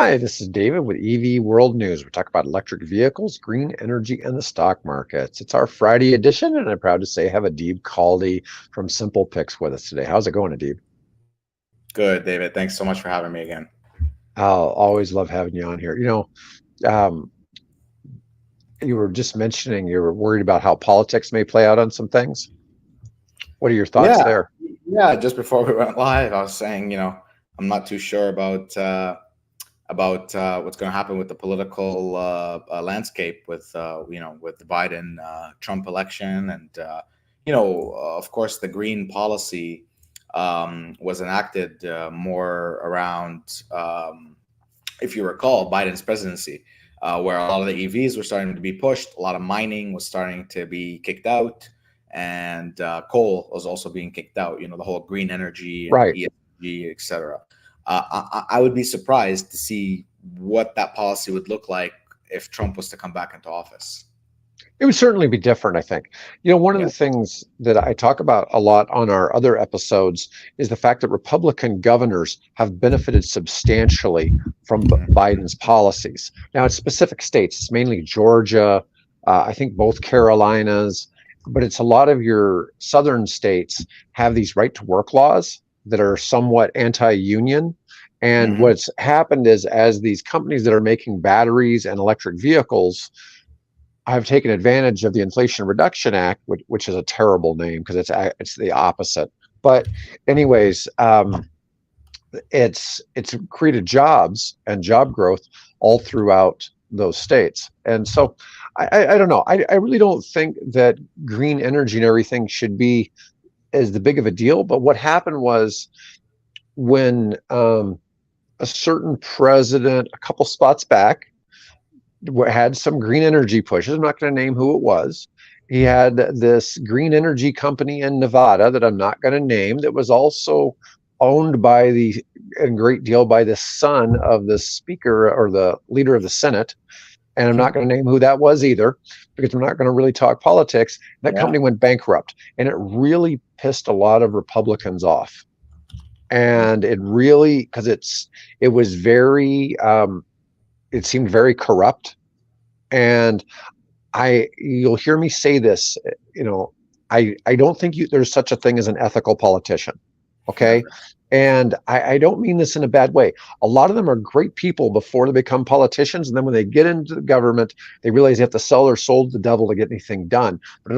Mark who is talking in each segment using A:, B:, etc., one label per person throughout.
A: Hi, this is David with EV World News. We talk about electric vehicles, green energy, and the stock markets. It's our Friday edition, and I'm proud to say I have Adib Khaldi from Simple Picks with us today. How's it going, Adib?
B: Good, David. Thanks so much for having me again.
A: I'll always love having you on here. Um, you were just mentioning you were worried about how politics may play out on some things. What are your thoughts
B: Yeah,
A: there?
B: yeah. Just before we went live, I was saying, I'm not too sure about what's going to happen with the political landscape with the Biden Trump election, and of course, the green policy was enacted more around, if you recall, Biden's presidency, where a lot of the EVs were starting to be pushed, a lot of mining was starting to be kicked out, and coal was also being kicked out. The whole green energy and
A: Right.
B: ESG, etc. I would be surprised to see what that policy would look like if Trump was to come back into office.
A: It would certainly be different, I think. One of
B: Yeah.
A: the things that I talk about a lot on our other episodes is the fact that Republican governors have benefited substantially from Biden's policies. Now, it's specific states, it's mainly Georgia, I think both Carolinas, but it's a lot of your southern states have these right to work laws that are somewhat anti-union. And
B: Hmm.
A: what's happened is as these companies that are making batteries and electric vehicles have taken advantage of the Inflation Reduction Act, which is a terrible name because it's the opposite. But anyways, it's created jobs and job growth all throughout those states. And so I don't know. I really don't think that green energy and everything should be as the big of a deal. But what happened was when a certain president, a couple spots back, had some green energy pushes. I'm not going to name who it was. He had this green energy company in Nevada that I'm not going to name that was also owned by a great deal by the son of the speaker or the leader of the Senate. And I'm not going to name who that was either because we're not going to really talk politics. That
B: Yeah.
A: company went bankrupt and it really pissed a lot of Republicans off. And it really, because it was very, it seemed very corrupt. And you'll hear me say this, I don't think there's such a thing as an ethical politician. Okay.
B: Never.
A: And I don't mean this in a bad way. A lot of them are great people before they become politicians. And then when they get into the government, they realize they have to sell their soul to the devil to get anything done. But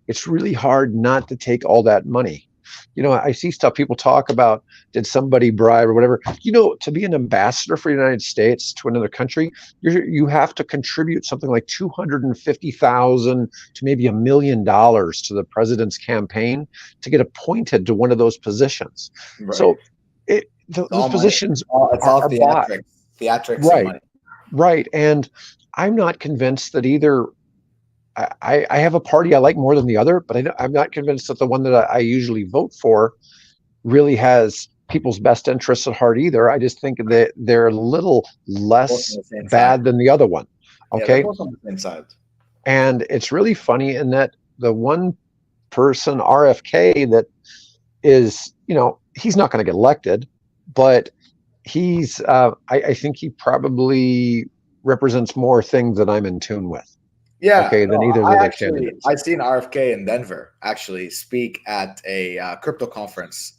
A: it's really hard not to take all that money. I see stuff people talk about, did somebody bribe or whatever. To be an ambassador for the United States to another country, you have to contribute something like 250,000 to maybe $1 million to the president's campaign to get appointed to one of those positions.
B: Right.
A: So
B: It's
A: those
B: all money.
A: positions
B: It's all
A: are bought.
B: theatrics and
A: Right,
B: money.
A: right. And I'm not convinced that either. I have a party I like more than the other, but I'm not convinced that the one that I usually vote for really has people's best interests at heart either. I just think that they're a little
B: Both on
A: less
B: the same side.
A: bad than the other one.
B: Yeah, they're
A: Okay.
B: both on the same side.
A: And it's really funny in that the one person, RFK, that is, he's not going to get elected, but I think he probably represents more things that I'm in tune with.
B: Yeah,
A: Okay.
B: no,
A: Than either of the other candidates.
B: I seen RFK in Denver actually speak at a crypto conference,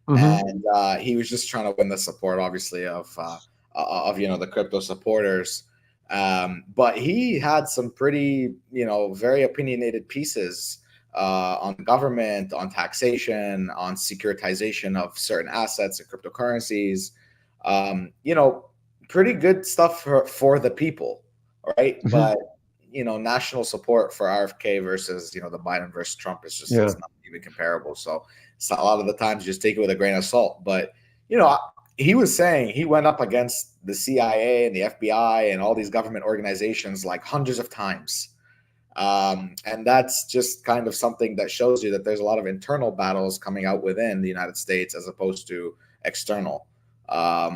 A: Hmm.
B: and he was just trying to win the support, obviously, of the crypto supporters. But he had some pretty very opinionated pieces on government, on taxation, on securitization of certain assets and cryptocurrencies. Um, you know, Pretty good stuff for the people, right?
A: Hmm.
B: But national support for RFK versus the Biden versus Trump is just
A: Yeah.
B: it's not even comparable. So it's a lot of the times just take it with a grain of salt. But you know, he was saying he went up against the CIA and the FBI and all these government organizations like hundreds of times. And that's just kind of something that shows you that there's a lot of internal battles coming out within the United States as opposed to external. I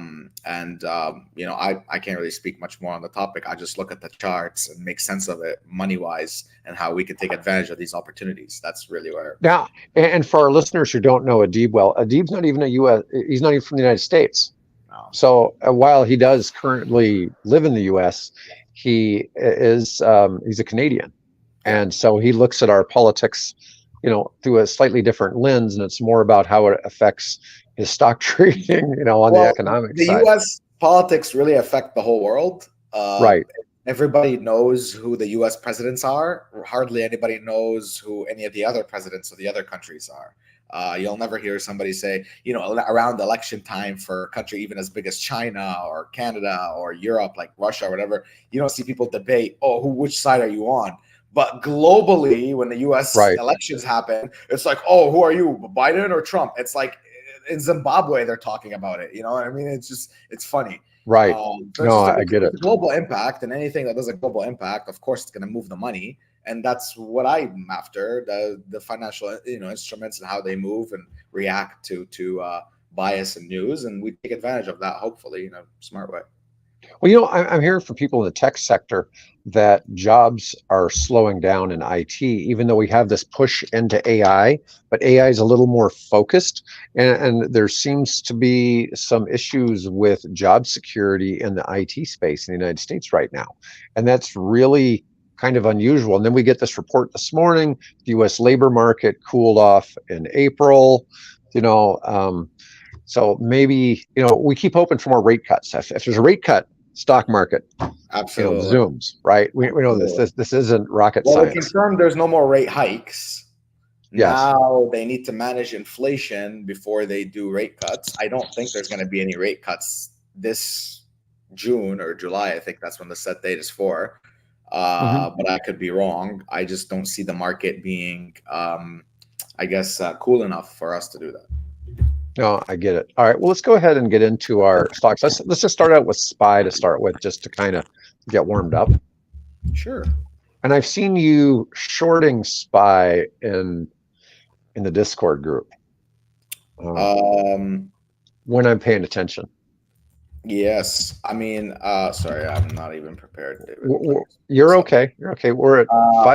B: can't really speak much more on the topic. I just look at the charts and make sense of it money wise and how we can take advantage of these opportunities. That's really where.
A: Now, and for our listeners who don't know Adib well, Adib's not even a U.S. He's not even from the United States. So while he does currently live in the U.S., he's a Canadian,
B: Yeah.
A: and so he looks at our politics, through a slightly different lens, and it's more about how it affects his stock trading, on the
B: Well,
A: economic
B: the
A: side.
B: U.S. politics really affect the whole world.
A: Right,
B: Everybody knows who the U.S. presidents are. Hardly anybody knows who any of the other presidents of the other countries are. You'll never hear somebody say, around election time for a country even as big as China or Canada or Europe, like Russia or whatever, you don't see people debate, oh, which side are you on? But globally, when the U.S.
A: right,
B: elections happen, it's like, oh, who are you, Biden or Trump? It's like in Zimbabwe, they're talking about it. You know what I mean? It's funny.
A: right.
B: So it's
A: No,
B: just
A: I get it.
B: it's a global impact, and anything that does a global impact, of course, it's going to move the money, and that's what I'm after: the financial instruments and how they move and react to bias and news, and we take advantage of that, hopefully, in a smart way.
A: Well, I'm hearing from people in the tech sector that jobs are slowing down in IT, even though we have this push into AI, but AI is a little more focused. And there seems to be some issues with job security in the IT space in the United States right now. And that's really kind of unusual. And then we get this report this morning, the US labor market cooled off in April, you know. So maybe, we keep hoping for more rate cuts. If there's a rate cut, stock market,
B: Absolutely.
A: zooms, right? We know this.
B: Absolutely.
A: This isn't rocket
B: Well, they
A: science.
B: confirmed there's no more rate hikes.
A: Yes.
B: Now they need to manage inflation before they do rate cuts. I don't think there's going to be any rate cuts this June or July. I think that's when the set date is for.
A: Hmm.
B: But I could be wrong. I just don't see the market being, I guess, cool enough for us to do that.
A: No, I get it. All right. Well, let's go ahead and get into our stocks. Let's just start out with SPY to start with, just to kind of get warmed up.
B: Sure.
A: And I've seen you shorting SPY in the Discord group, um,
B: Um,
A: when I'm paying attention.
B: yes. I mean, sorry, I'm not even prepared, David.
A: You're okay. You're okay. We're at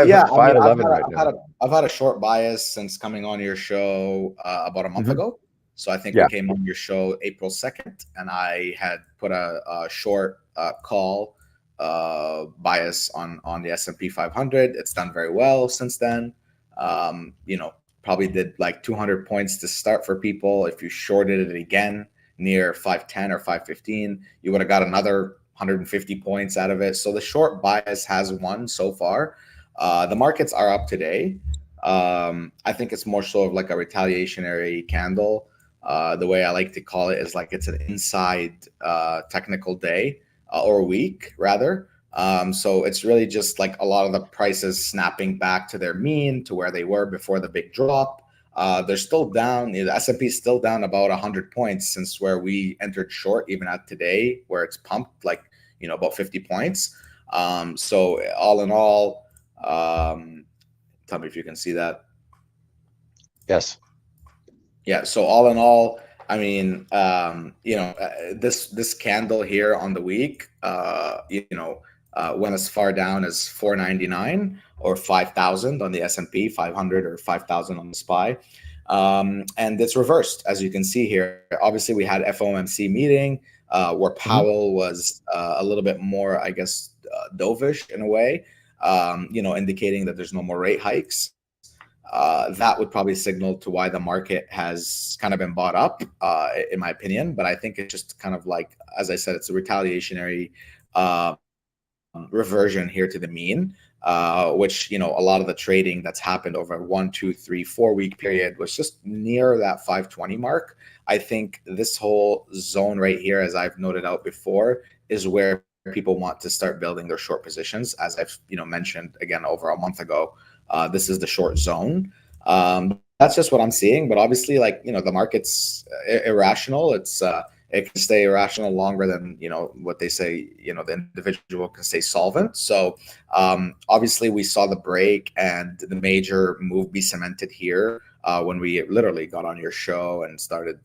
B: Yeah, I mean,
A: 511 right now.
B: I've had a short bias since coming on your show about a month
A: Hmm.
B: ago. So I think we
A: Yeah.
B: came on your show April 2nd, and I had put a short call bias on the S&P 500. It's done very well since then. Probably did like 200 points to start for people. If you shorted it again near 510 or 515, you would have got another 150 points out of it. So the short bias has won so far. The markets are up today. I think it's more so of like a retaliationary candle. The way I like to call it is like it's an inside technical day or week rather. So it's really just like a lot of the prices snapping back to their mean to where they were before the big drop. They're still down. The S&P is still down about 100 points since where we entered short, even at today, where it's pumped like about 50 points. So all in all, tell me if you can see that.
A: Yes.
B: Yeah. So all in all, I mean, this candle here on the week, went as far down as 499 or 5,000 on the S&P 500 or 5,000 on the SPY. And it's reversed, as you can see here. Obviously, we had FOMC meeting where
A: Hmm.
B: Powell was a little bit more, I guess, dovish in a way, indicating that there's no more rate hikes. That would probably signal to why the market has kind of been bought up, in my opinion. But I think it's just kind of like, as I said, it's a retaliationary reversion here to the mean, which a lot of the trading that's happened over a 1, 2, 3, 4 week period was just near that 520 mark. I think this whole zone right here, as I've noted out before, is where people want to start building their short positions. As I've mentioned again over a month ago, this is the short zone. That's just what I'm seeing. But obviously, like the market's irrational. It can stay irrational longer than what they say. The individual can stay solvent. So obviously, we saw the break and the major move be cemented here when we literally got on your show and started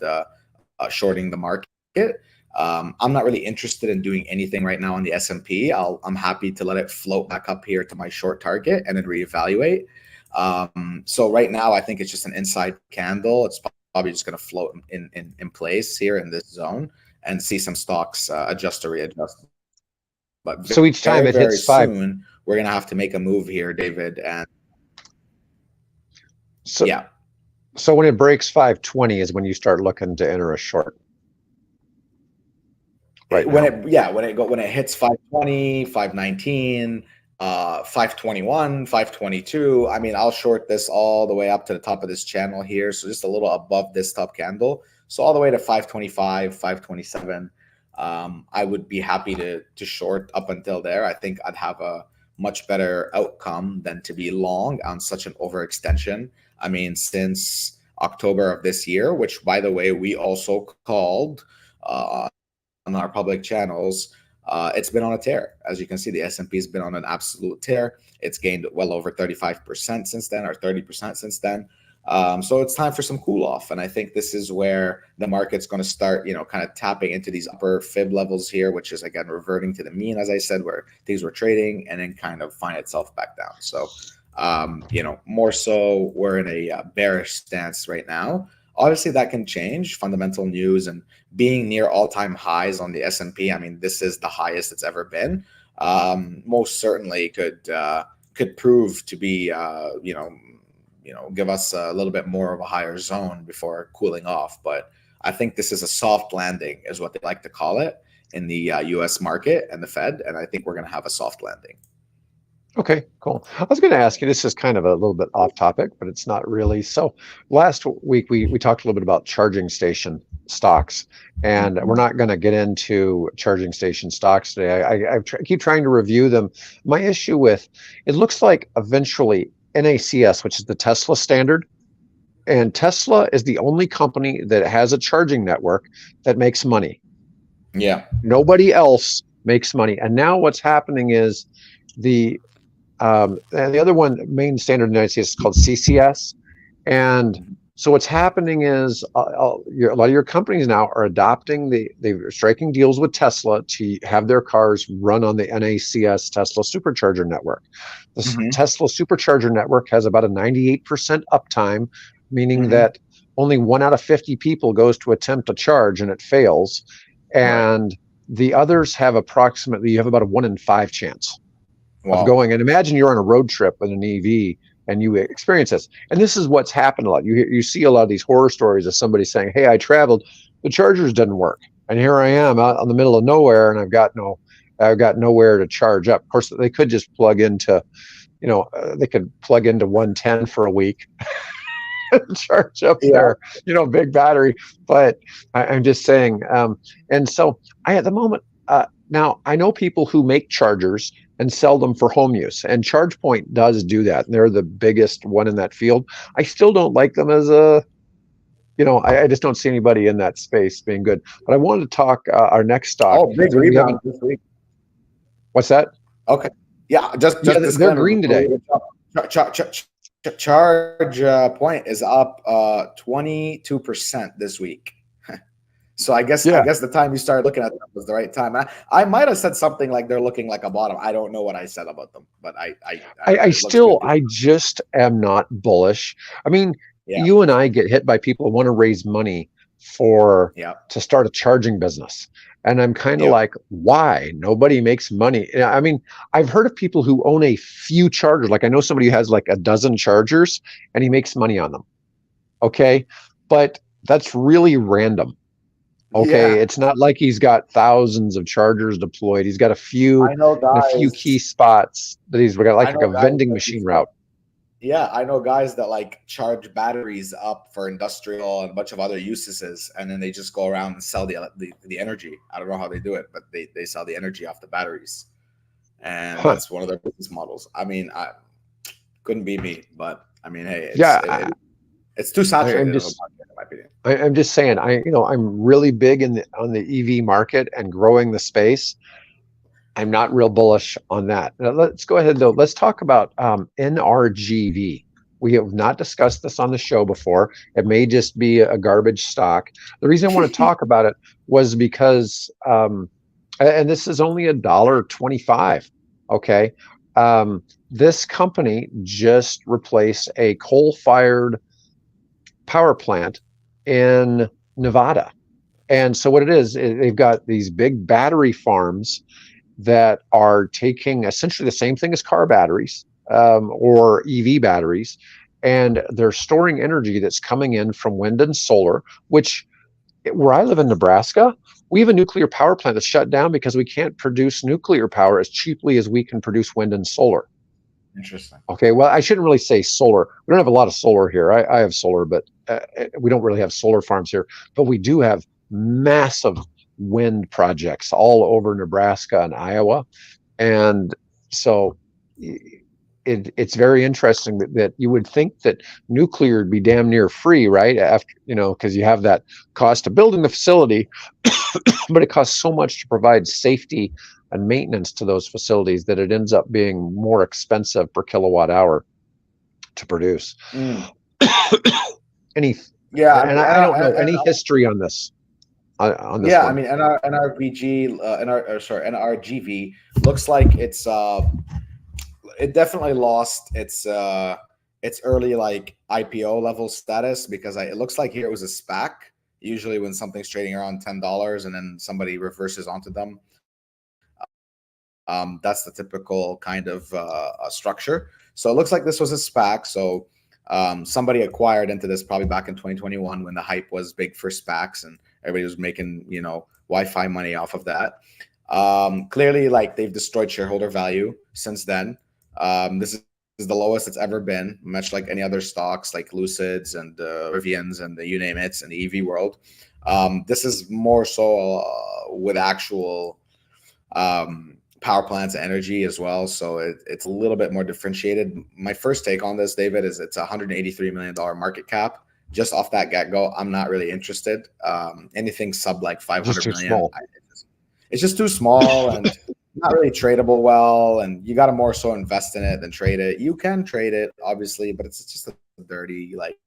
B: shorting the market. I'm not really interested in doing anything right now on the S&P. I'm happy to let it float back up here to my short target and then reevaluate. So right now, I think it's just an inside candle. It's probably just going to float in place here in this zone. and see some stocks adjust or readjust. But
A: So each time
B: very,
A: it
B: very
A: hits five,
B: soon, we're going to have to make a move here, David. And
A: so
B: yeah,
A: so when it breaks 520 is when you start looking to enter a short right now.
B: when it hits 520, 519, 521, 522, I mean, I'll short this all the way up to the top of this channel here, so just a little above this top candle, so all the way to 525, 527. I would be happy to short up until there. I think I'd have a much better outcome than to be long on such an overextension. I mean, since October of this year, which, by the way, we also called on our public channels, it's been on a tear. As you can see, the S&P has been on an absolute tear. It's gained well over 35% since then, or 30% since then. So it's time for some cool off. And I think this is where the market's going to start, kind of tapping into these upper fib levels here, which is, again, reverting to the mean, as I said, where things were trading, and then kind of find itself back down. So, more so we're in a bearish stance right now. Obviously, that can change. Fundamental news and being near all-time highs on the S&P. I mean, this is the highest it's ever been. Most certainly could prove to be, give us a little bit more of a higher zone before cooling off. But I think this is a soft landing, is what they like to call it in the U.S. market and the Fed. And I think we're going to have a soft landing.
A: Okay, cool. I was going to ask you, this is kind of a little bit off topic, but it's not really. So last week we talked a little bit about charging station stocks, and we're not going to get into charging station stocks today. I keep trying to review them. My issue with it looks like eventually NACS, which is the Tesla standard, and Tesla is the only company that has a charging network that makes money.
B: Yeah.
A: Nobody else makes money. And now what's happening is and the other one, main standard in the United States, is called CCS. And so what's happening is a lot of your companies now are adopting they're striking deals with Tesla to have their cars run on the NACS Tesla supercharger network. The Tesla supercharger network has about a 98% uptime, meaning that only 1 out of 50 people goes to attempt a charge and it fails. And the others have you have about a 1 in 5 chance of going. And imagine you're on a road trip with an EV and you experience this. And this is what's happened a lot. You see a lot of these horror stories of somebody saying, "Hey, I traveled, the chargers didn't work, and here I am out in the middle of nowhere, and I've got nowhere to charge up." Of course, they could just plug into, they could plug into 110 for a week. Charge up their, big battery. But I'm just saying, and so at the moment, now I know people who make chargers and sell them for home use, and ChargePoint does do that, and they're the biggest one in that field. I still don't like them as I just don't see anybody in that space being good. But I wanted to talk our next stock.
B: Oh, big rebound this week.
A: What's that?
B: Okay, yeah, just
A: they're green today.
B: ChargePoint is up 22% this week. So I guess the time you started looking at them was the right time. I might have said something like they're looking like a bottom. I don't know what I said about them, but I
A: just am not bullish. I mean, you and I get hit by people who want to raise money to start a charging business. And I'm kind of like, why? Nobody makes money. I mean, I've heard of people who own a few chargers. Like I know somebody who has like a dozen chargers and he makes money on them. Okay. But that's really random. Okay, it's not like he's got thousands of chargers deployed. He's got a few key spots that he's got like a vending machine route.
B: Yeah, I know guys that like charge batteries up for industrial and a bunch of other uses, and then they just go around and sell the energy. I don't know how they do it, but they sell the energy off the batteries, and that's one of their business models. I mean, I couldn't be me, but I mean, hey, it's too saturated.
A: I'm just saying, I'm really big on the EV market and growing the space. I'm not real bullish on that. Now, let's go ahead though. Let's talk about NRGV. We have not discussed this on the show before. It may just be a garbage stock. The reason I want to talk about it was because, and this is only $1.25. Okay, this company just replaced a coal-fired power plant in Nevada, And so what it is, they've got these big battery farms that are taking essentially the same thing as car batteries, or EV batteries, and they're storing energy that's coming in from wind and solar, which, where I live in Nebraska, we have a nuclear power plant that's shut down because we can't produce nuclear power as cheaply as we can produce wind and solar.
B: Interesting.
A: Okay, well, I shouldn't really say solar. We don't have a lot of solar here. I have solar, but we don't really have solar farms here. But we do have massive wind projects all over Nebraska and Iowa. And so it's very interesting that you would think that nuclear would be damn near free, right? After, because you have that cost of building the facility, but it costs so much to provide safety and maintenance to those facilities that it ends up being more expensive per kilowatt hour to produce.
B: Mm.
A: Any,
B: Yeah, I
A: and
B: mean,
A: I don't know any history on this. On this
B: yeah, I
A: one.
B: mean, NRVG, NRGV looks like it definitely lost its early like IPO level status, because it looks like here it was a SPAC. Usually, when something's trading around $10 and then somebody reverses onto them, that's the typical kind of structure. So it looks like this was a SPAC. So somebody acquired into this probably back in 2021 when the hype was big for SPACs and everybody was making Wi-Fi money off of that. Clearly, like, they've destroyed shareholder value since then. This is the lowest it's ever been, much like any other stocks like Lucids and Rivians and the you name it's in the EV world. This is more so with actual power plants and energy as well. So it's a little bit more differentiated. My first take on this, David, is it's a $183 million market cap. Just off that get-go, I'm not really interested. Anything sub like 500 million, it's just too small and not really tradable well. And you got to more so invest in it than trade it. You can trade it, obviously, but it's just a dirty like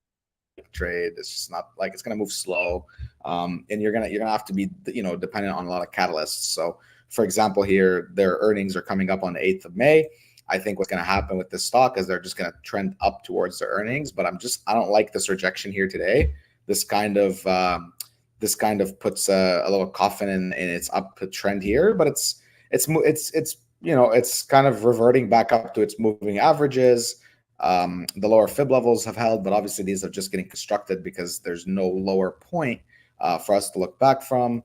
B: trade. It's just not like, it's going to move slow, and you're gonna have to be dependent on a lot of catalysts. So, for example, here their earnings are coming up on the 8th of May. I think what's going to happen with this stock is they're just going to trend up towards their earnings. But I don't like this rejection here today. This kind of puts a little coffin in its up trend here. But it's kind of reverting back up to its moving averages. The lower fib levels have held, but obviously these are just getting constructed because there's no lower point for us to look back from.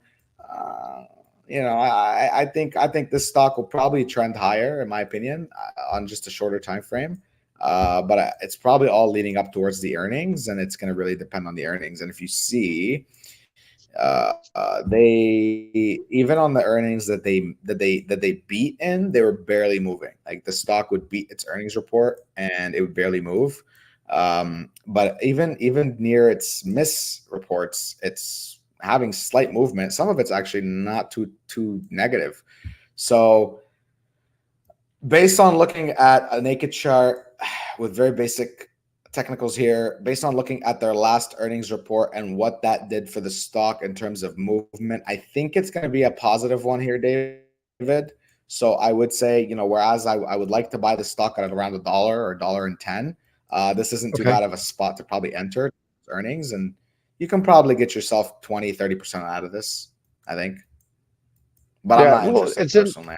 B: I think this stock will probably trend higher, in my opinion, on just a shorter time frame. But it's probably all leading up towards the earnings, and it's going to really depend on the earnings. And if you see, they even on the earnings that they beat in, they were barely moving. Like, the stock would beat its earnings report and it would barely move. But even near its miss reports, it's having slight movement. Some of it's actually not too negative. So based on looking at a naked chart with very basic technicals here, based on looking at their last earnings report and what that did for the stock in terms of movement, I think it's going to be a positive one here, David. So I would say, whereas I would like to buy the stock at around $1 or $1.10, this isn't too bad of a spot to probably enter earnings, and you can probably get yourself 20-30% out of this, I think. But I'm not interested personally.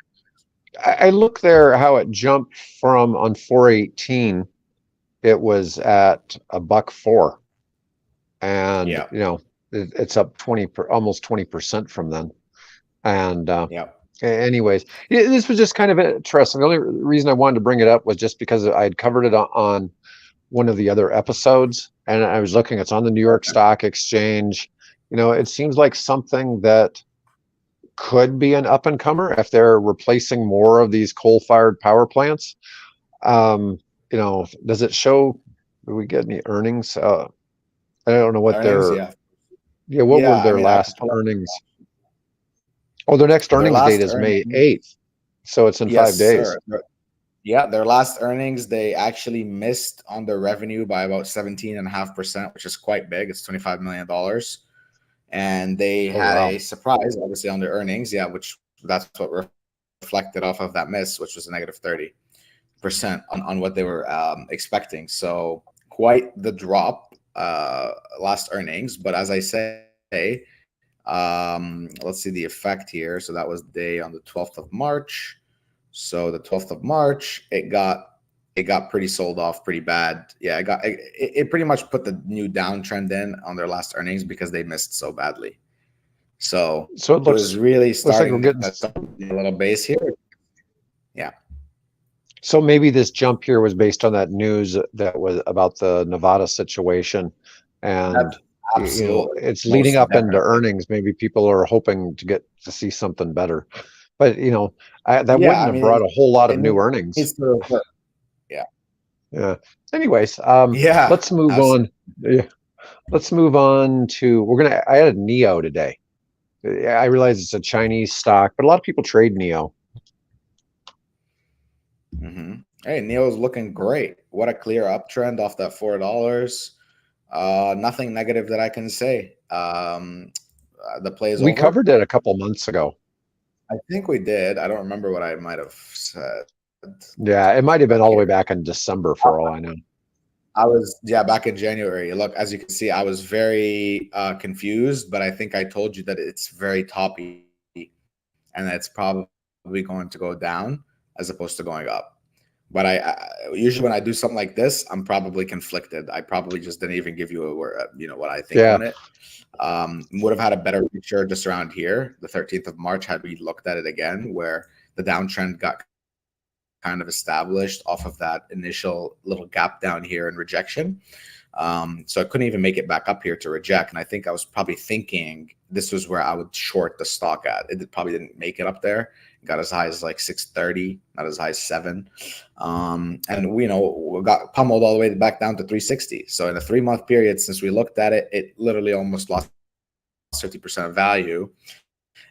A: I look there how it jumped from on 418. It was at $1.04, and it's up almost 20% from then. And anyways, this was just kind of interesting. The only reason I wanted to bring it up was just because I had covered it on one of the other episodes, and I was looking. It's on the New York Stock Exchange. It seems like something that could be an up and comer if they're replacing more of these coal-fired power plants. Does it show? Do we get any earnings? I don't know what
B: earnings,
A: what were their last earnings? Oh, their next earnings date is May 8th, so it's in 5 days.
B: Sir. Yeah, their last earnings, they actually missed on their revenue by about 17.5%, which is quite big. It's $25 million. And they had a surprise, obviously, on their earnings. Yeah, which that's what reflected off of that miss, which was a negative 30% on what they were expecting. So quite the drop last earnings. But as I say, Let's see the effect here. So that was the day on the 12th of March. So the 12th of March, it got pretty sold off pretty bad. Yeah, it pretty much put the new downtrend in on their last earnings because they missed so badly. So
A: So it
B: it was really
A: looks like we're
B: starting
A: getting.
B: a little base here. Yeah.
A: So maybe this jump here was based on that news that was about the Nevada situation, and
B: That's absolutely
A: it's leading
B: most
A: up into
B: definitely.
A: earnings. Maybe people are hoping to get to see something better, but that
B: Yeah,
A: wouldn't
B: I
A: have
B: mean
A: brought a whole lot
B: it
A: of new earnings.
B: needs to revert. Yeah.
A: Yeah. Anyways,
B: Yeah,
A: let's move
B: absolutely.
A: on. Yeah, let's move on to I added Neo today. I realize it's a Chinese stock, but a lot of people trade Neo.
B: Hey, Neo's looking great. What a clear uptrend off that $4. Nothing negative that I can say. The play is
A: We
B: over.
A: covered it a couple months ago.
B: I think we did. I don't remember what I might have said.
A: Yeah, it
B: Let's
A: might
B: go
A: have been
B: back
A: all the way
B: here.
A: back in December for all I know.
B: I was, yeah, back in January. Look, as you can see, I was very confused, but I think I told you that it's very toppy and that it's probably going to go down as opposed to going up. But I usually when I do something like this, I'm probably conflicted. I probably just didn't even give you a word, what I think
A: Yeah,
B: on it. Would have had a better picture just around here, the 13th of March, had we looked at it again, where the downtrend got kind of established off of that initial little gap down here in rejection. So I couldn't even make it back up here to reject. And I think I was probably thinking this was where I would short the stock at. It probably didn't make it up there. It got as high as like 630, not as high as 7. And we got pummeled all the way back down to 360. So in a 3-month period since we looked at it, it literally almost lost 50% of value.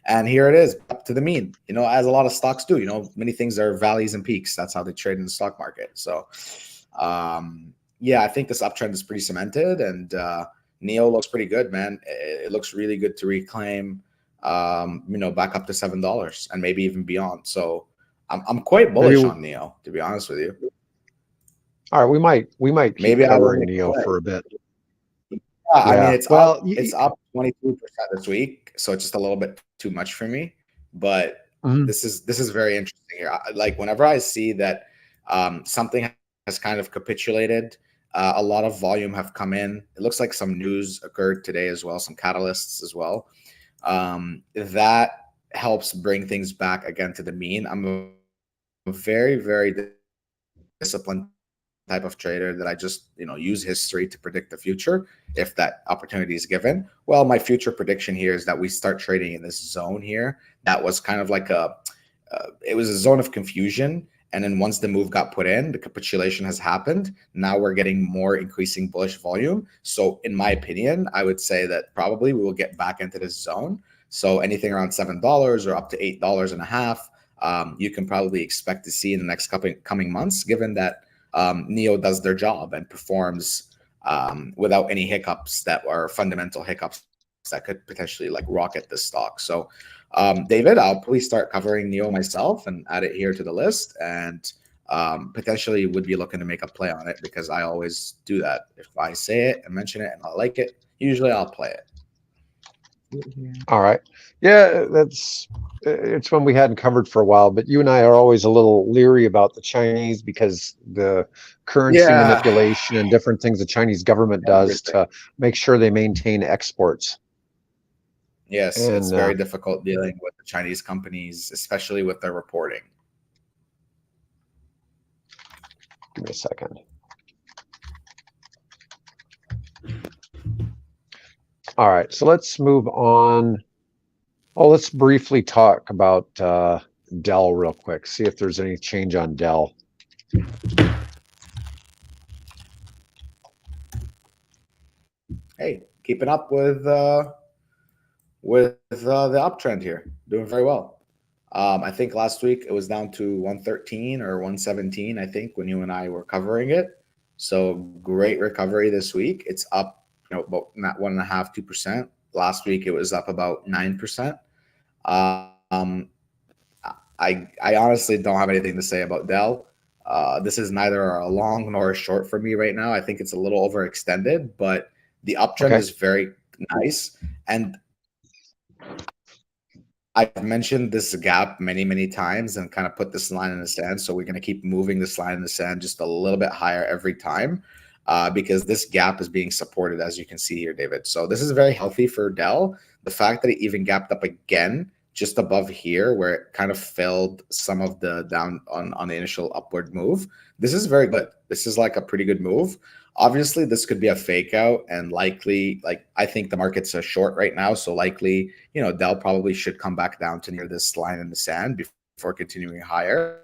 B: And here it is, up to the mean, as a lot of stocks do. Many things are valleys and peaks. That's how they trade in the stock market. So, yeah, I think this uptrend is pretty cemented, and Neo looks pretty good, man. It looks really good to reclaim, back up to $7 and maybe even beyond. So, I'm quite
A: maybe.
B: bullish on Neo, to be honest with you.
A: All right, we might keep
B: Maybe I will
A: covering
B: make a
A: Neo
B: play.
A: for a bit.
B: Yeah, I mean
A: Yeah. Well,
B: it's up 22% this week, so it's just a little bit too much for me. But
A: mhm.
B: this is very interesting here. Like whenever I see that something has kind of capitulated, a lot of volume have come in. It looks like some news occurred today as well, some catalysts as well. That helps bring things back again to the mean. I'm a very, very disciplined type of trader that I just use history to predict the future if that opportunity is given. Well, my future prediction here is that we start trading in this zone here. That was kind of like it was a zone of confusion. And then once the move got put in, the capitulation has happened. Now we're getting more increasing bullish volume. So in my opinion, I would say that probably we will get back into this zone. So anything around $7 or up to $8 and a half, you can probably expect to see in the next coming months, given that Neo does their job and performs without any hiccups that are fundamental hiccups that could potentially like rocket the stock. So, David, I'll please start covering Neo myself and add it here to the list, and potentially would be looking to make a play on it because I always do that. If I say it and mention it and I like it, usually I'll play it.
A: All right. Yeah, it's one we hadn't covered for a while, but you and I are always a little leery about the Chinese because the currency
B: Yeah,
A: manipulation and different things the Chinese government does
B: everything.
A: to make sure they maintain exports.
B: Yes, it's
A: And
B: very difficult dealing with the Chinese companies, especially with their reporting.
A: give me a second. All right, so let's move on. Oh, let's briefly talk about Dell real quick. See if there's any change on Dell.
B: Hey, keeping up with the uptrend here, doing very well. I think last week it was down to 113 or 117, I think, when you and I were covering it. So great recovery this week. It's up, about not 1.5%, 2%. Last week it was up about 9%. Um, I honestly don't have anything to say about Dell. This is neither a long nor a short for me right now. I think it's a little overextended, but the uptrend
A: Okay.
B: is very nice. And I've mentioned this gap many, many times and kind of put this line in the sand. So we're going to keep moving this line in the sand just a little bit higher every time because this gap is being supported, as you can see here, David. So this is very healthy for Dell. The fact that it even gapped up again just above here where it kind of filled some of the down on the initial upward move. This is very good. This is like a pretty good move. Obviously, this could be a fake out and likely, like, I think the market's a short right now. So likely, Dell probably should come back down to near this line in the sand before continuing higher.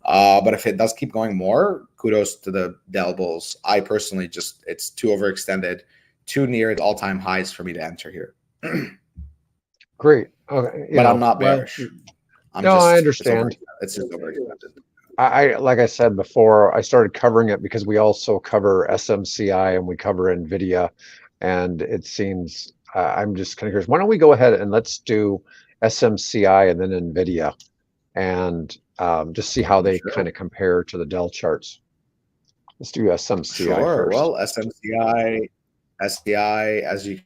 B: But if it does keep going more, kudos to the Dell bulls. I personally it's too overextended, too near the all-time highs for me to enter here.
A: Great. Okay,
B: But I'm not bearish.
A: No, I understand.
B: It's just overextended.
A: I like I said before, I started covering it because we also cover SMCI and we cover NVIDIA, and it seems I'm just kind of curious. Why don't we go ahead and let's do SMCI and then NVIDIA, and just see how they kind of compare to the Dell charts. Let's do SMCI first.
B: Well, SMCI, SCI, as you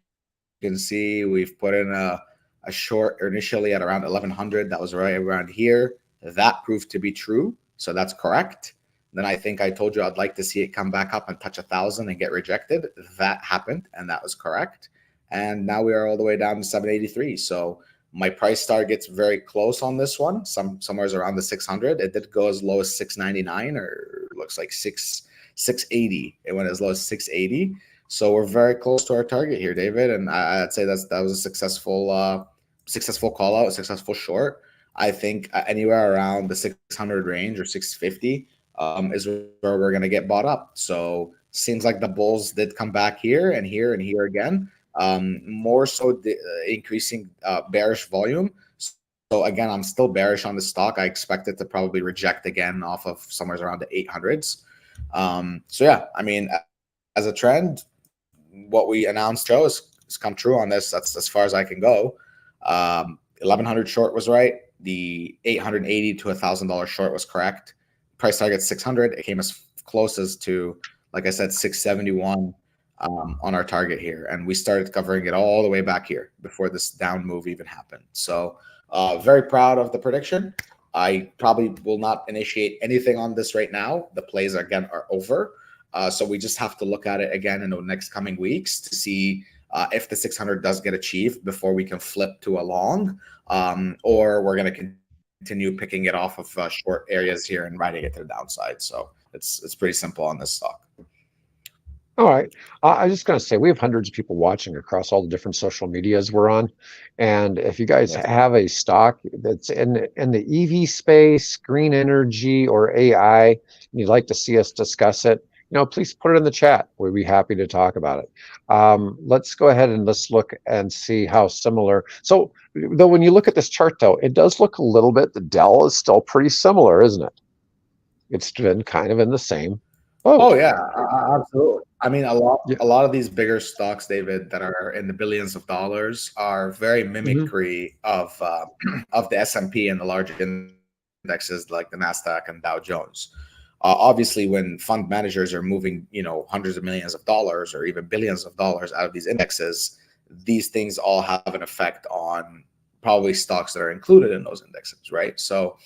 B: can see, we've put in a short initially at around 1100. That was right around here. That proved to be true. So that's correct. Then I think I told you I'd like to see it come back up and touch 1,000 and get rejected. That happened, and that was correct. And now we are all the way down to 783. So my price target's very close on this one. Somewhere around the 600. It did go as low as 699, or looks like 680. It went as low as 680. So we're very close to our target here, David. And I'd say that was a successful call out, a successful short. I think anywhere around the 600 range or 650 is where we're going to get bought up. So seems like the bulls did come back here and here and here again, more so increasing bearish volume. So again, I'm still bearish on the stock. I expect it to probably reject again off of somewhere around the 800s. So yeah, I mean, as a trend, what we announced, Joe, has come true on this. That's as far as I can go. 1100 short was right. The $880 to $1,000 short was correct. Price target 600. It came as close as to, like I said, 671 on our target here. And we started covering it all the way back here before this down move even happened. So very proud of the prediction. I probably will not initiate anything on this right now. The plays, again, are over. So we just have to look at it again in the next coming weeks to see if the 600 does get achieved before we can flip to a long, or we're going to continue picking it off of short areas here and riding it to the downside. So it's pretty simple on this stock.
A: All right. I was just going to say, we have hundreds of people watching across all the different social medias we're on. And if you guys have a stock that's in the EV space, green energy, or AI, and you'd like to see us discuss it, please put it in the chat. We'd be happy to talk about it. Let's go ahead and let's look and see how similar. So, though, when you look at this chart, though, it does look a little bit, the Dell is still pretty similar, isn't it? It's been kind of in the same.
B: Oh yeah, absolutely. I mean, a lot of these bigger stocks, David, that are in the billions of dollars are very mimicry of the S&P and the larger indexes like the Nasdaq and Dow Jones. Obviously, when fund managers are moving, hundreds of millions of dollars or even billions of dollars out of these indexes, these things all have an effect on probably stocks that are included in those indexes, right? So.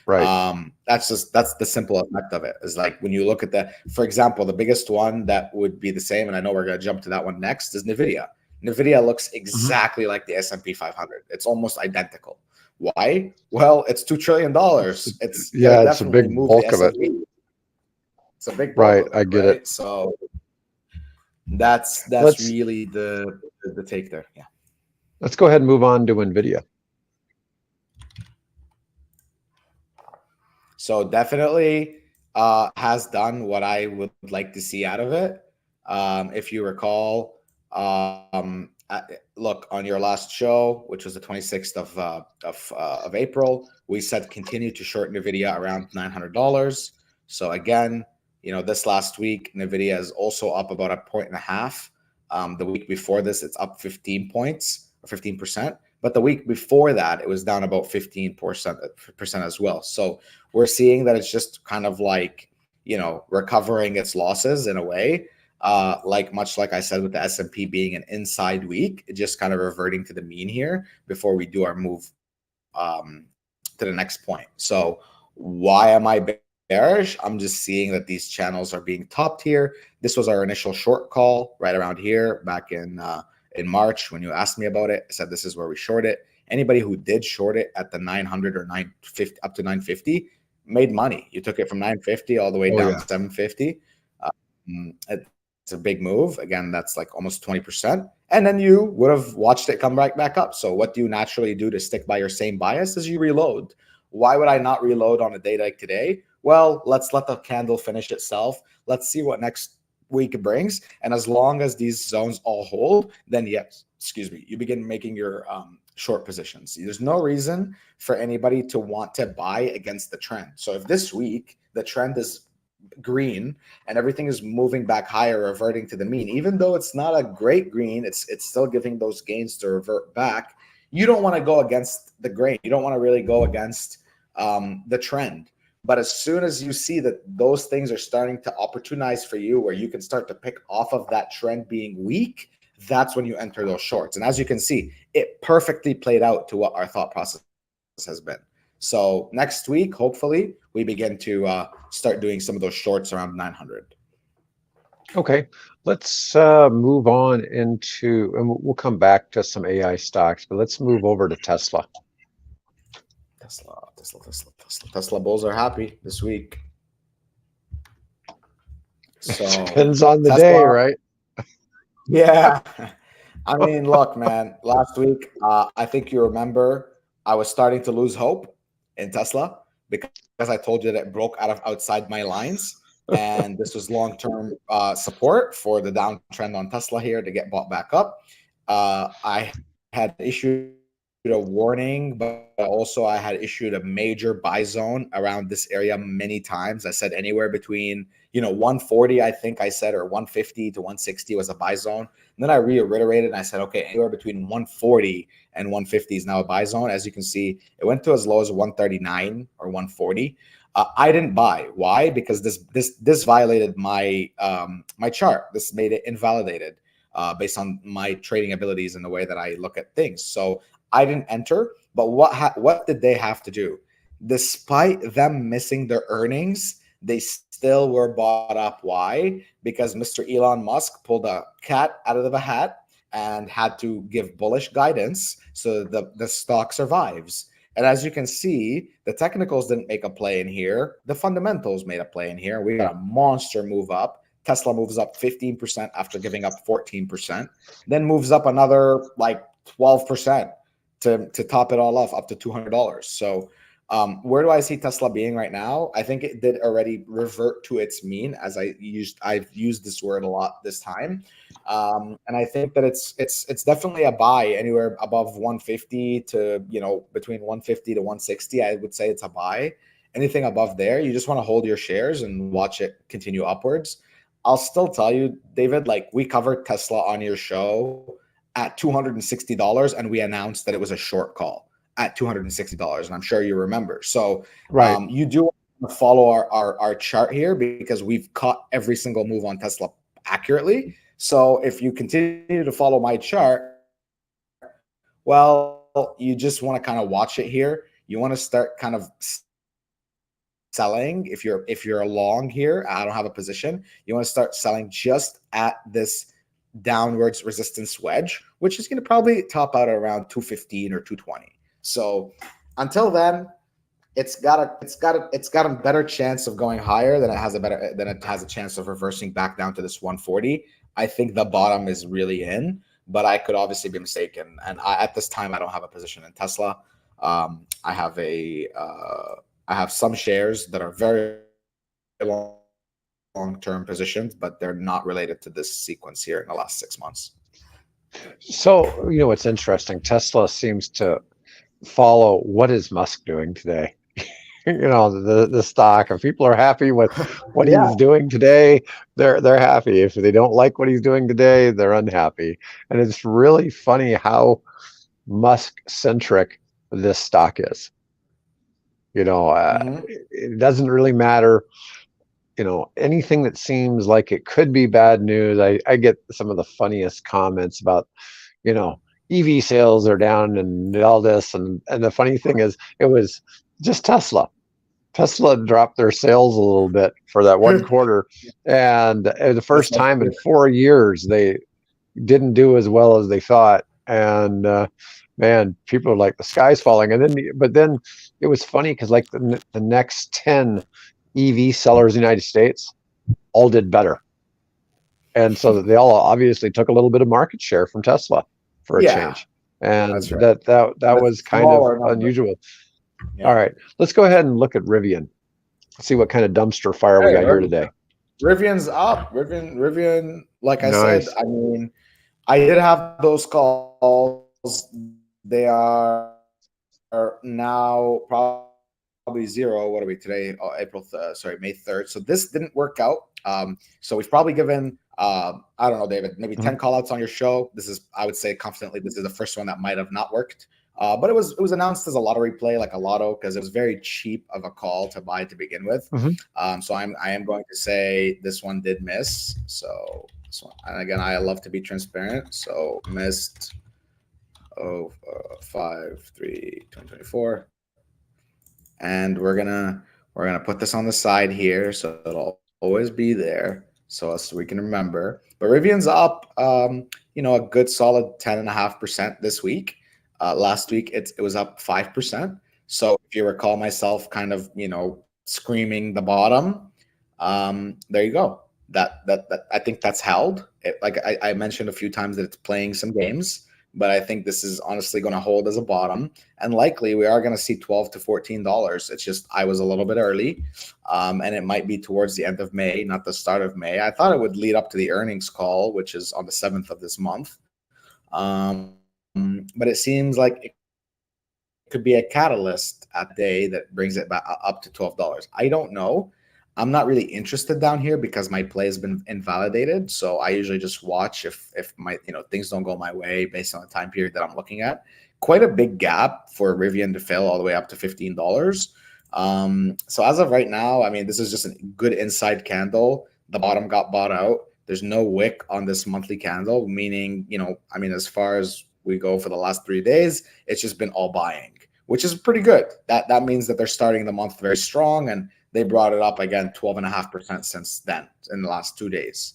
A: Right.
B: That's the simple effect of it. Is like when you look at for example, the biggest one that would be the same, and I know we're going to jump to that one next, is NVIDIA. NVIDIA looks exactly like the S&P 500. It's almost identical. Why? Well, it's $2 trillion. It's
A: it's a big bulk of it.
B: It's a big bulk
A: right.
B: of it,
A: I get it.
B: So that's really the take there. Yeah.
A: Let's go ahead and move on to NVIDIA.
B: So definitely has done what I would like to see out of it. If you recall, look, on your last show, which was the 26th of April, we said continue to short NVIDIA around $900. So again, this last week, NVIDIA is also up about 1.5 points. The week before this, it's up 15 points or 15%. But the week before that, it was down about 15% as well. So we're seeing that it's just kind of like, recovering its losses in a way, much like I said with the S&P being an inside week, just kind of reverting to the mean here before we do our move to the next point. So why am I bearish? I'm just seeing that these channels are being topped here. This was our initial short call right around here back in March when you asked me about it. I said this is where we short it. Anybody who did short it at the 900 or 950 up to 950 made money. You took it from 950 all the way
A: Oh
B: down to
A: yeah.
B: 750. It's a big move. Again, that's like almost 20%. And then you would have watched it come right back up. So what do you naturally do to stick by your same bias is you reload. Why would I not reload on a day like today? Well, let's let the candle finish itself. Let's see what next week brings. And as long as these zones all hold, then yes, excuse me, you begin making your short positions. There's no reason for anybody to want to buy against the trend. So if this week the trend is green and everything is moving back higher, reverting to the mean, even though it's not a great green, it's still giving those gains to revert back. You don't want to go against the grain. You don't want to really go against the trend. But as soon as you see that those things are starting to opportunize for you, where you can start to pick off of that trend being weak, that's when you enter those shorts. And as you can see, it perfectly played out to what our thought process has been. So next week, hopefully, we begin to start doing some of those shorts around 900.
A: Okay, let's move on into, and we'll come back to some AI stocks, but let's move over to Tesla.
B: Tesla bulls are happy this week. So
A: Depends on the day,
B: Tesla,
A: right?
B: yeah. I mean, look, man, last week, I think you remember I was starting to lose hope in Tesla because I told you that it broke outside my lines. And this was long-term support for the downtrend on Tesla here to get bought back up. I had issued a warning, but also I had issued a major buy zone around this area many times. I said anywhere between 140, I think I said, or 150 to 160 was a buy zone. And then I reiterated and I said, okay, anywhere between 140 and 150 is now a buy zone. As you can see, it went to as low as 139 or 140. I didn't buy. Why? Because this violated my my chart. This made it invalidated based on my trading abilities and the way that I look at things. So I didn't enter. But what did they have to do? Despite them missing their earnings, they still were bought up. Why? Because Mr. Elon Musk pulled a cat out of the hat and had to give bullish guidance so the stock survives. And as you can see, the technicals didn't make a play in here. The fundamentals made a play in here. We got a monster move up. Tesla moves up 15% after giving up 14%, then moves up another like 12% to top it all off up to $200. So where do I see Tesla being right now? I think it did already revert to its mean, as I've used this word a lot this time. And I think that it's definitely a buy anywhere above 150 to, between 150 to 160. I would say it's a buy. Anything above there, you just want to hold your shares and watch it continue upwards. I'll still tell you, David, like we covered Tesla on your show at $260 and we announced that it was a short call at $260, and I'm sure you remember. So
A: Right.
B: you do want to follow our chart here because we've caught every single move on Tesla accurately. So if you continue to follow my chart, well, you just want to kind of watch it here. You want to start kind of selling if you're long here. I don't have a position. You want to start selling just at this downwards resistance wedge, which is going to probably top out at around 215 or 220. So until then, it's got a better chance of going higher than it has a chance of reversing back down to this 140. I think the bottom is really in, but I could obviously be mistaken. And at this time, I don't have a position in Tesla. I have some shares that are very long-term positions, but they're not related to this sequence here in the last 6 months.
A: So, what's interesting, Tesla seems to follow what is Musk doing today. The stock. If people are happy with what
B: Yeah.
A: he's doing today, they're happy. If they don't like what he's doing today, they're unhappy. And it's really funny how Musk centric this stock is. It doesn't really matter. Anything that seems like it could be bad news. I get some of the funniest comments about, EV sales are down and all this, and the funny thing is, it was just Tesla. Tesla dropped their sales a little bit for that one quarter, and the first
B: That's
A: time in 4 years they didn't do as well as they thought. And man, people are like, the sky's falling. And then, but then it was funny because like the next 10 EV sellers in the United States all did better, and so that they all obviously took a little bit of market share from Tesla for a
B: yeah,
A: change, and
B: that's right.
A: that
B: But
A: was
B: it's
A: kind of
B: smaller number.
A: unusual. All
B: Yeah.
A: right, let's go ahead and look at Rivian. See what kind of dumpster fire we
B: Hey,
A: got here today.
B: Rivian's up. Rivian. Like I said,
A: Nice.
B: I mean, I did have those calls. They are now probably zero. What are we today? Oh, May 3rd. So this didn't work out. So we've probably given, I don't know, David, maybe 10 call outs on your show. This is, I would say confidently, this is the first one that might have not worked. But it was announced as a lottery play, like a lotto, because it was very cheap of a call to buy to begin with. So I am going to say this one did miss. So this one, and again, I love to be transparent. So missed 5/3/2024, and we're gonna put this on the side here, so it'll always be there, so we can remember. But Rivian's up, a good solid 10.5% this week. Last week it was up 5%. So if you recall myself kind of screaming the bottom, there you go. That I think that's held. Like I mentioned a few times that it's playing some games, but I think this is honestly going to hold as a bottom, and likely we are going to see $12 to $14. It's just I was a little bit early, and it might be towards the end of May, not the start of May. I thought it would lead up to the earnings call, which is on the 7th of this month, but it seems like it could be a catalyst at the day that brings it back up to $12. I don't know. I'm not really interested down here because my play has been invalidated. So I usually just watch if my things don't go my way based on the time period that I'm looking at. Quite a big gap for Rivian to fail all the way up to $15. So as of right now, I mean, this is just a good inside candle. The bottom got bought out. There's no wick on this monthly candle, meaning, I mean, as far as we go for the last 3 days, it's just been all buying, which is pretty good. That means that they're starting the month very strong, and they brought it up again 12.5% since then in the last 2 days,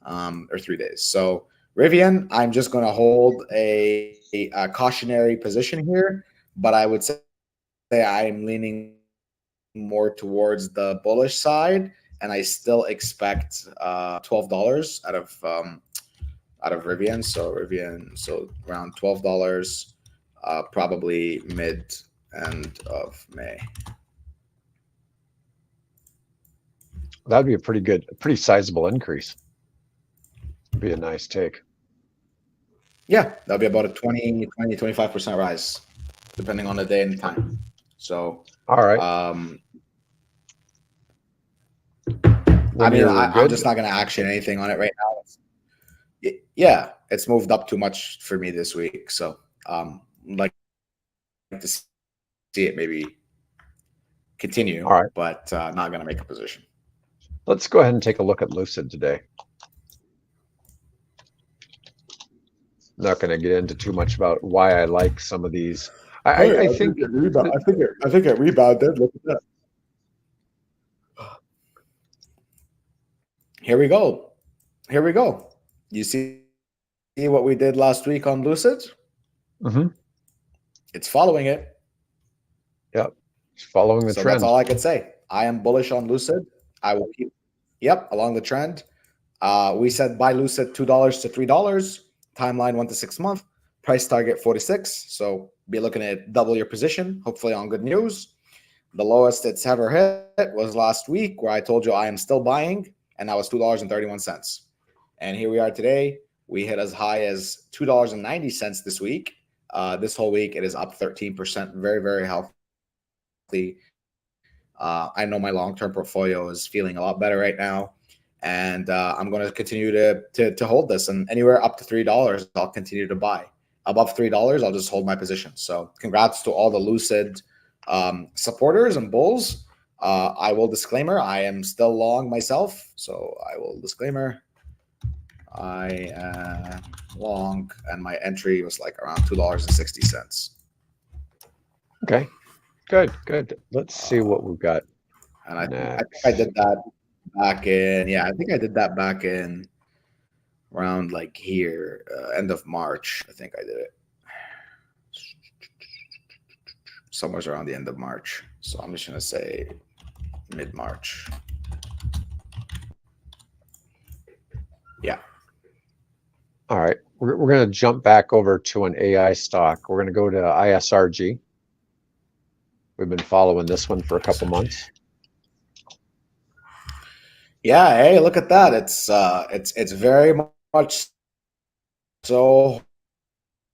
B: or 3 days. So Rivian, I'm just going to hold a cautionary position here, but I would say I'm leaning more towards the bullish side, and I still expect $12 out of Rivian. So around $12, probably end of May.
A: That'd be a pretty sizable increase. Be a nice take.
B: Yeah, that'll be about a 25% rise, depending on the day and time. So,
A: all right.
B: I mean, I'm just not going to action anything on it right now. Yeah, it's moved up too much for me this week. So, like to see it maybe continue,
A: all right,
B: but not going to make a position.
A: Let's go ahead and take a look at Lucid today. I'm not going to get into too much about why I like some of these. I think
B: it rebounded. I think it rebounded. Look at that. Here we go. You see what we did last week on Lucid? It's following it.
A: Yep. It's following the trend.
B: That's all I could say. I am bullish on Lucid. I will keep along the trend. We said buy Lucid $2 to $3. Timeline 1 to 6 months. Price target 46. So be looking at double your position, hopefully on good news. The lowest it's ever hit was last week, where I told you I am still buying, and that was $2.31. And here we are today. We hit as high as $2.90 this week. This whole week it is up 13%. Very, very healthy. I know my long-term portfolio is feeling a lot better right now, and I'm going to continue to hold this. And anywhere up to $3, I'll continue to buy. Above $3, I'll just hold my position. So congrats to all the Lucid supporters and bulls. I will disclaimer, I am still long myself. So I will disclaimer, I am long, and my entry was like around $2.60.
A: Okay, good. Let's see what we've got
B: And I think I
A: next.
B: did that back in, yeah, I think I did that back in around like here, end of March. I think I did it somewhere around the end of March. So I'm just gonna say mid March. Yeah.
A: All right, we're going to jump back over to an AI stock. We're going to go to ISRG. We've been following this one for a couple months.
B: Yeah. Hey, look at that. It's very much so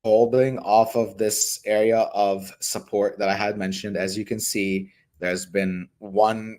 B: holding off of this area of support that I had mentioned. As you can see, there's been one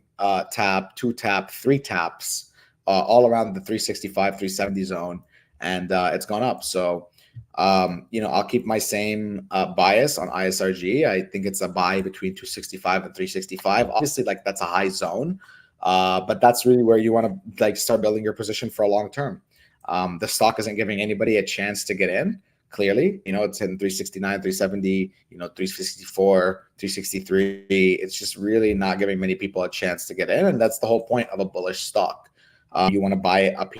B: tap, two tap, three taps all around the 365, 370 zone, and it's gone up. So, I'll keep my same bias on ISRG. I think it's a buy between 265 and 365. Obviously, like that's a high zone, but that's really where you want to like start building your position for a long term. The stock isn't giving anybody a chance to get in. Clearly, it's hitting 369, 370, 364, 363. It's just really not giving many people a chance to get in. And that's the whole point of a bullish stock. You want to buy it up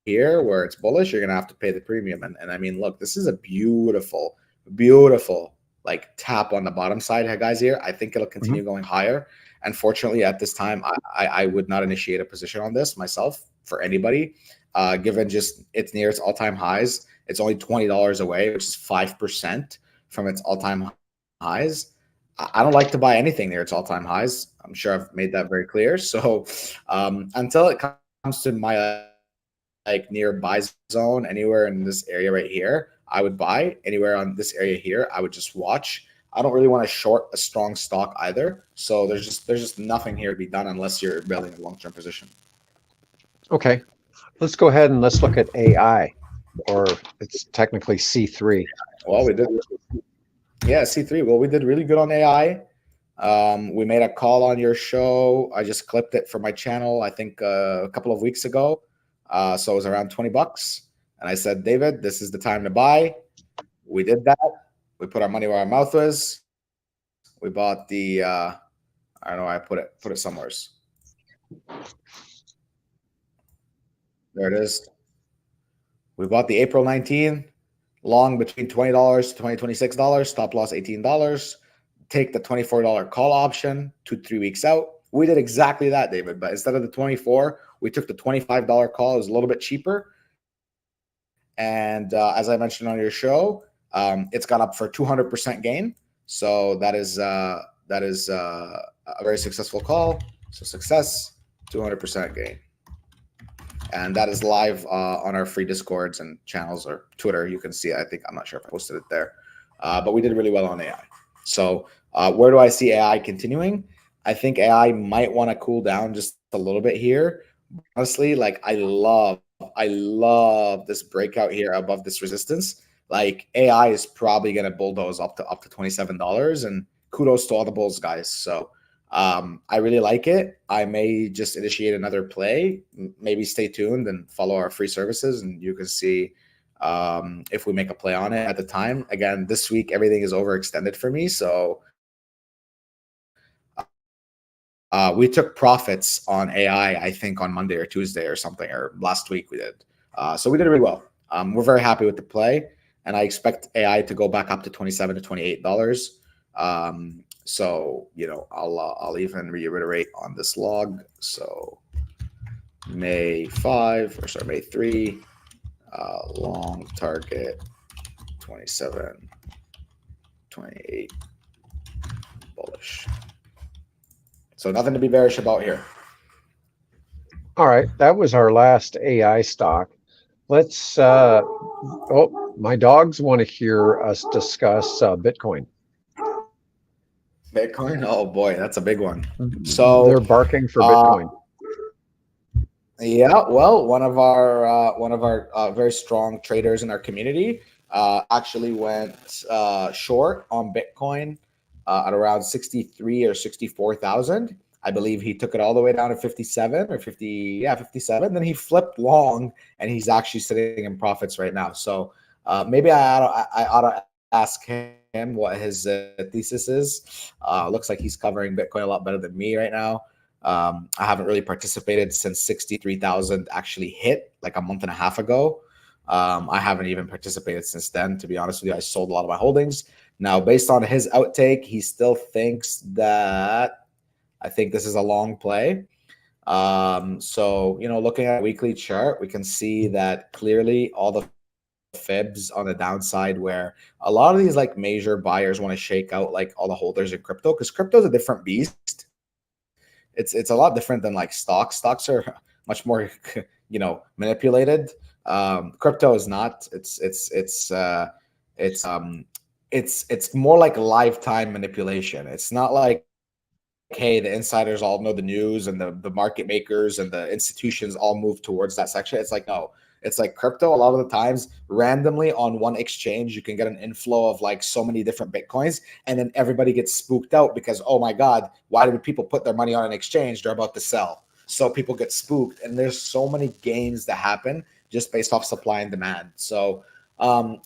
B: here where it's bullish, you're going to have to pay the premium. And I mean, look, this is a beautiful, beautiful like tap on the bottom side, guys, here. I think it'll continue going higher. Unfortunately, at this time, I would not initiate a position on this myself for anybody, given just it's near its all-time highs. It's only $20 away, which is 5% from its all-time highs. I don't like to buy anything near its all-time highs. I'm sure I've made that very clear. So until it comes to my like near buy zone, anywhere in this area right here, I would buy. Anywhere on this area here, I would just watch. I don't really want to short a strong stock either. So there's just nothing here to be done unless you're building a long-term position.
A: Okay, let's go ahead and let's look at AI, or it's technically C3.
B: Well, we did. Yeah, C3. Well, we did really good on AI. We made a call on your show. I just clipped it for my channel, I think a couple of weeks ago. So it was around $20. And I said, David, this is the time to buy. We did that. We put our money where our mouth was. We bought the, I don't know, I put it somewhere. There it is. We bought the April 19, long between $20 to $26, stop loss $18. Take the $24 call option 2-3 weeks out. We did exactly that, David. But instead of the 24, we took the $25 call. It was a little bit cheaper. And as I mentioned on your show, it's gone up for 200% gain. So that is a very successful call. So success, 200% gain. And that is live on our free Discords and channels or Twitter. You can see it. I'm not sure if I posted it there. But we did really well on AI. So where do I see AI continuing? I think AI might want to cool down just a little bit here. Honestly, like I love this breakout here above this resistance. Like AI is probably going to bulldoze up to $27, and kudos to all the bulls, guys. So I really like it. I may just initiate another play. Maybe stay tuned and follow our free services, and you can see if we make a play on it at the time. Again, this week everything is overextended for me, so we took profits on AI, I think on Monday or Tuesday or something, or last week we did. So we did really well. We're very happy with the play, and I expect AI to go back up to $27 to $28. So I'll even reiterate on this log. So May 3, long target 27, 28, bullish. So nothing to be bearish about here.
A: All right, that was our last AI stock. Let's, oh, my dogs want to hear us discuss Bitcoin.
B: Bitcoin? Oh boy, that's a big one. So
A: they're barking for Bitcoin.
B: Yeah, well, one of our very strong traders in our community actually went short on Bitcoin at around 63 or 64,000. I believe he took it all the way down to 57 or 50, yeah, 57. Then he flipped long, and he's actually sitting in profits right now. So maybe I ought to ask him what his thesis is. Looks like he's covering Bitcoin a lot better than me right now. I haven't really participated since 63,000 actually hit like a month and a half ago. I haven't even participated since then, to be honest with you. I sold a lot of my holdings. Now, based on his outtake, he still thinks that I think this is a long play. So, looking at a weekly chart, we can see that clearly all the fibs on the downside, where a lot of these like major buyers want to shake out like all the holders in crypto, because crypto is a different beast. It's a lot different than like stocks. Stocks are much more manipulated. Crypto is not. It's more like lifetime manipulation. It's not like, hey, the insiders all know the news and the market makers and the institutions all move towards that section. It's like, no, it's like crypto. A lot of the times, randomly on one exchange, you can get an inflow of like so many different Bitcoins, and then everybody gets spooked out because, oh my God, why did people put their money on an exchange? They're about to sell. So people get spooked, and there's so many gains that happen just based off supply and demand. So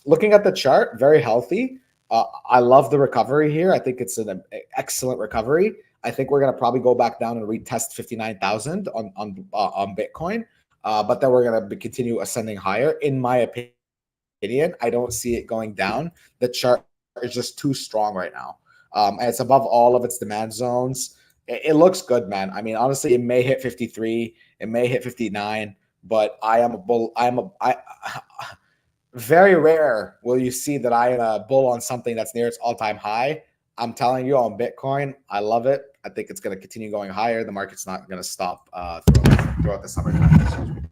B: looking at the chart, very healthy. I love the recovery here. I think it's an excellent recovery. I think we're going to probably go back down and retest 59,000 on Bitcoin, but then we're going to continue ascending higher. In my opinion, I don't see it going down. The chart is just too strong right now, and it's above all of its demand zones. It looks good, man. I mean, honestly, it may hit 53, it may hit 59, but I am a bull. Very rare will you see that I am a bull on something that's near its all-time high. I'm telling you, on Bitcoin, I love it. I think it's going to continue going higher. The market's not going to stop throughout the summertime.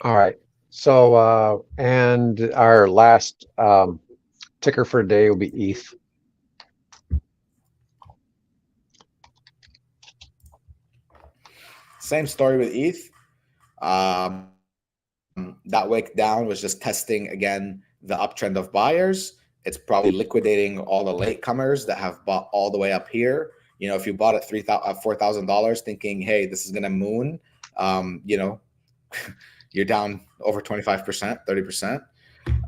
A: All right. So, and our last ticker for today will be ETH.
B: Same story with ETH. That wick down was just testing again the uptrend of buyers. It's probably liquidating all the latecomers that have bought all the way up here. If you bought at $4,000 thinking, hey, this is gonna moon, you're down over 25%,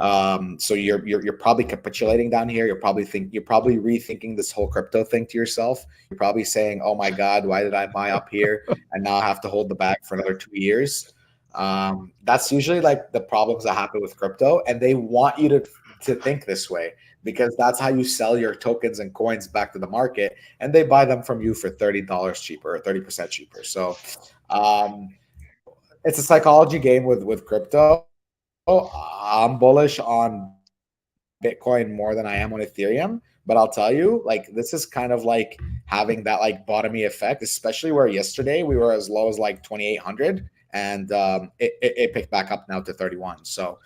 B: 30%. So you're probably capitulating down here. You're probably rethinking this whole crypto thing to yourself. You're probably saying, oh my God, why did I buy up here and now I have to hold the bag for another 2 years? That's usually like the problems that happen with crypto, and they want you to think this way because that's how you sell your tokens and coins back to the market, and they buy them from you for $30 cheaper or 30% cheaper. So it's a psychology game with crypto. I'm bullish on Bitcoin more than I am on Ethereum, but I'll tell you, like, this is kind of like having that like bottomy effect, especially where yesterday we were as low as like 2,800, and it picked back up now to 31. So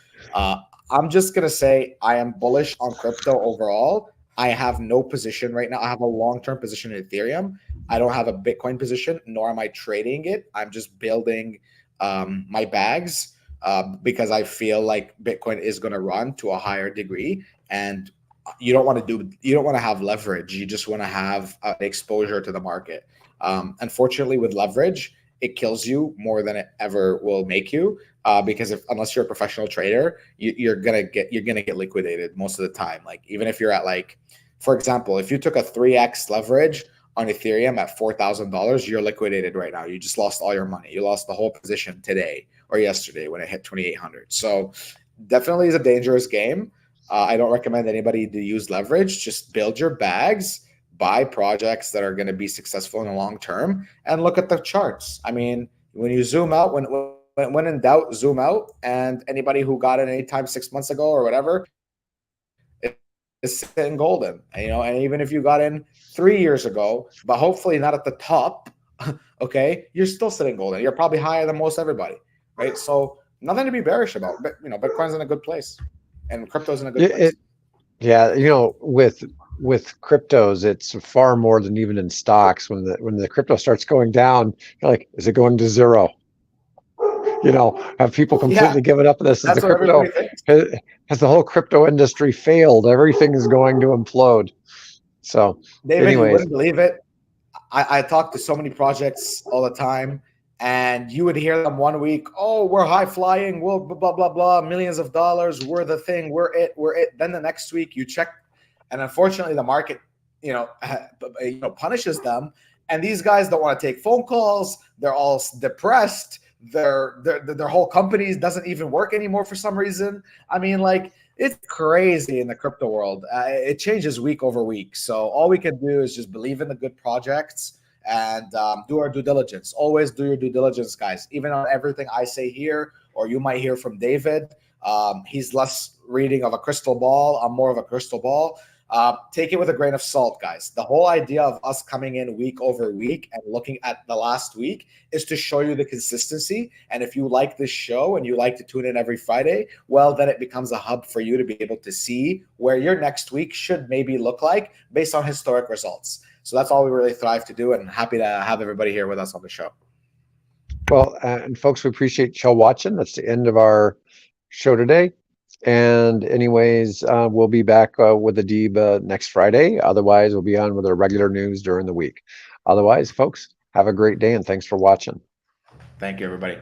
B: I'm just going to say I am bullish on crypto overall. I have no position right now. I have a long-term position in Ethereum. I don't have a Bitcoin position, nor am I trading it. I'm just building my bags because I feel like Bitcoin is going to run to a higher degree, and you don't want to have leverage. You just want to have exposure to the market. Unfortunately, with leverage, it kills you more than it ever will make you. Because unless you're a professional trader, you're gonna get liquidated most of the time. Like, even if you're at, like, for example, if you took a 3x leverage on Ethereum at $4,000, you're liquidated right now. You just lost all your money. You lost the whole position today or yesterday when it hit 2,800. So definitely is a dangerous game. I don't recommend anybody to use leverage. Just build your bags, buy projects that are going to be successful in the long term, and look at the charts. I mean, when you zoom out, when in doubt, zoom out. And anybody who got it anytime 6 months ago or whatever is sitting golden. And even if you got in 3 years ago, but hopefully not at the top, okay, you're still sitting golden. You're probably higher than most everybody, right? So nothing to be bearish about. But Bitcoin's in a good place, and crypto's in a good place.
A: With cryptos, it's far more than even in stocks. When the crypto starts going down, you're like, is it going to zero? Have people completely given up on this? Has the whole crypto industry failed? Everything is going to implode. So,
B: David, you wouldn't believe it. I talk to so many projects all the time, and you would hear them one week, oh, we're high flying, we'll blah blah blah blah, millions of dollars, we're the thing, we're it. Then the next week you check, and unfortunately the market, punishes them, and these guys don't want to take phone calls. They're all depressed. Their whole company doesn't even work anymore for some reason. I mean, like, it's crazy in the crypto world. It changes week over week. So all we can do is just believe in the good projects and do our due diligence. Always do your due diligence, guys. Even on everything I say here, or you might hear from David. He's less reading of a crystal ball. I'm more of a crystal ball. Take it with a grain of salt, guys. The whole idea of us coming in week over week and looking at the last week is to show you the consistency. And if you like this show and you like to tune in every Friday, well, then it becomes a hub for you to be able to see where your next week should maybe look like based on historic results. So that's all we really thrive to do, and happy to have everybody here with us on the show.
A: Well, and folks, we appreciate y'all watching. That's the end of our show today. And anyways, we'll be back with Adib next Friday. Otherwise, we'll be on with our regular news during the week. Otherwise, folks, have a great day and thanks for watching.
B: Thank you, everybody.